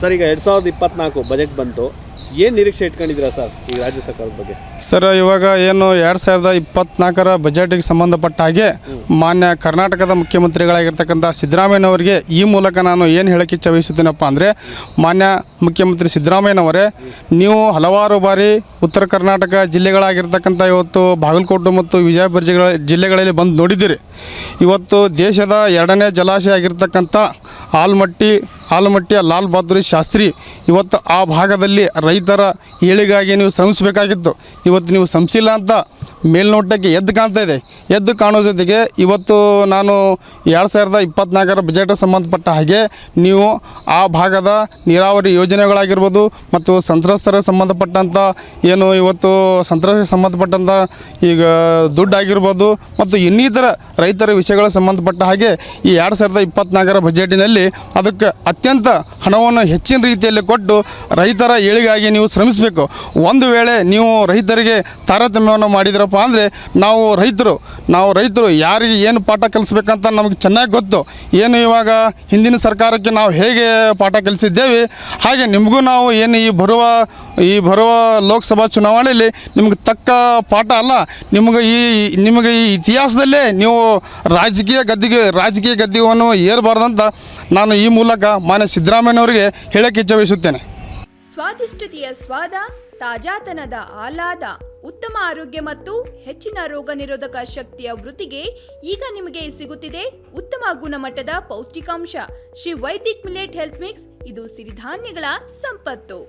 Sir, ಈಗ 2024 budget ಬಂತು. ಏನು ನಿರೀಕ್ಷೆ ಇಟ್ಕೊಂಡಿದ್ದೀರಾ ಸರ್ ಈ ರಾಜ್ಯ ಸರ್ಕಾರದ ಬಗ್ಗೆ? ಸರ್, ಇವಾಗ ಏನು 2024 ಬಜೆಟ್ಗೆ ಸಂಬಂಧಪಟ್ಟ ಹಾಗೆ ಮಾನ್ಯ ಕರ್ನಾಟಕದ ಮುಖ್ಯಮಂತ್ರಿಗಳಾಗಿರ್ತಕ್ಕಂಥ ಸಿದ್ದರಾಮಯ್ಯನವರಿಗೆ ಈ ಮೂಲಕ ನಾನು ಏನು ಹೇಳಕ್ಕೆ ಇಚ್ಛೆ ಬಯಸುತ್ತೇನಪ್ಪ ಅಂದರೆ, ಮಾನ್ಯ ಮುಖ್ಯಮಂತ್ರಿ ಸಿದ್ದರಾಮಯ್ಯನವರೇ, ನೀವು ಹಲವಾರು ಬಾರಿ ಉತ್ತರ ಕರ್ನಾಟಕ ಜಿಲ್ಲೆಗಳಾಗಿರ್ತಕ್ಕಂಥ ಇವತ್ತು ಬಾಗಲಕೋಟೆ ಮತ್ತು ವಿಜಯಪುರ ಜಿಲ್ಲೆಗಳಲ್ಲಿ ಬಂದು ನೋಡಿದ್ದೀರಿ. ಇವತ್ತು ದೇಶದ 2ನೇ ಜಲಾಶಯ ಆಗಿರ್ತಕ್ಕಂಥ ಆಲಮಟ್ಟಿಯ ಲಾಲ್ ಬಹದ್ದೂರ್ ಶಾಸ್ತ್ರಿ ಇವತ್ತು ಆ ಭಾಗದಲ್ಲಿ ರೈತರ ಏಳಿಗಾಗಿ ನೀವು ಶ್ರಮಿಸಬೇಕಾಗಿತ್ತು. ಇವತ್ತು ನೀವು ಶ್ರಮಿಸಿಲ್ಲ ಅಂತ ಮೇಲ್ನೋಟಕ್ಕೆ ಎದ್ದು ಕಾಣ್ತಾ ಇದೆ. ಎದ್ದು ಕಾಣೋ ಜೊತೆಗೆ ಇವತ್ತು ನಾನು 2024 ಬಜೆಟ್ ಸಂಬಂಧಪಟ್ಟ ಹಾಗೆ ನೀವು ಆ ಭಾಗದ ನೀರಾವರಿ ಯೋಜನೆಗಳಾಗಿರ್ಬೋದು ಮತ್ತು ಸಂತ್ರಸ್ತರ ಸಂಬಂಧಪಟ್ಟಂಥ ಏನು ಇವತ್ತು ಸಂತ್ರಸ್ತರ ಸಂಬಂಧಪಟ್ಟಂಥ ಈಗ ದುಡ್ಡಾಗಿರ್ಬೋದು ಮತ್ತು ಇನ್ನಿತರ ರೈತರ ವಿಷಯಗಳ ಸಂಬಂಧಪಟ್ಟ ಹಾಗೆ ಈ 2024 ಬಜೆಟಿನಲ್ಲಿ ಅದಕ್ಕೆ ಅತ್ಯಂತ ಹಣವನ್ನು ಹೆಚ್ಚಿನ ರೀತಿಯಲ್ಲಿ ಕೊಟ್ಟು ರೈತರ ಏಳಿಗಾಗಿ ನೀವು ಶ್ರಮಿಸಬೇಕು. ಒಂದು ವೇಳೆ ನೀವು ರೈತರಿಗೆ ತಾರತಮ್ಯವನ್ನು ಮಾಡಿದ್ರಪ್ಪ ಅಂದರೆ ನಾವು ರೈತರು ಯಾರಿಗೆ ಏನು ಪಾಠ ಕಲಿಸ್ಬೇಕಂತ ನಮಗೆ ಚೆನ್ನಾಗಿ ಗೊತ್ತು. ಏನು ಇವಾಗ ಹಿಂದಿನ ಸರ್ಕಾರಕ್ಕೆ ನಾವು ಹೇಗೆ ಪಾಠ ಕಲಿಸಿದ್ದೇವೆ ಹಾಗೆ ನಿಮಗೂ ನಾವು ಏನು ಈ ಬರುವ ಲೋಕಸಭಾ ಚುನಾವಣೆಯಲ್ಲಿ ನಿಮಗೆ ತಕ್ಕ ಪಾಠ ಅಲ್ಲ, ನಿಮಗೆ ಈ ಇತಿಹಾಸದಲ್ಲೇ ನೀವು ರಾಜಕೀಯ ಗದ್ದಿಗೆಯನ್ನು ಏರಬಾರ್ದಂತ ನಾನು ಈ ಮೂಲಕ ಮಾನ್ಯ ಸಿದ್ದರಾಮಯ್ಯನವರಿಗೆ ಹೇಳಕ್ಕೆ ಇಚ್ಛೆ ಬಯಸುತ್ತೇನೆ. ಸ್ವಾದಿಷ್ಟತೆಯ ಸ್ವಾದ, ತಾಜಾತನದ ಆಹ್ಲಾದ, ಉತ್ತಮ ಆರೋಗ್ಯ ಮತ್ತು ಹೆಚ್ಚಿನ ರೋಗ ನಿರೋಧಕ ಶಕ್ತಿಯ ವೃತ್ತಿಗೆ ಈಗ ನಿಮಗೆ ಸಿಗುತ್ತಿದೆ ಉತ್ತಮ ಗುಣಮಟ್ಟದ ಪೌಷ್ಟಿಕಾಂಶ. Shri Vaidik millet health mix, ಇದು ಸಿರಿಧಾನ್ಯಗಳ ಸಂಪತ್ತು.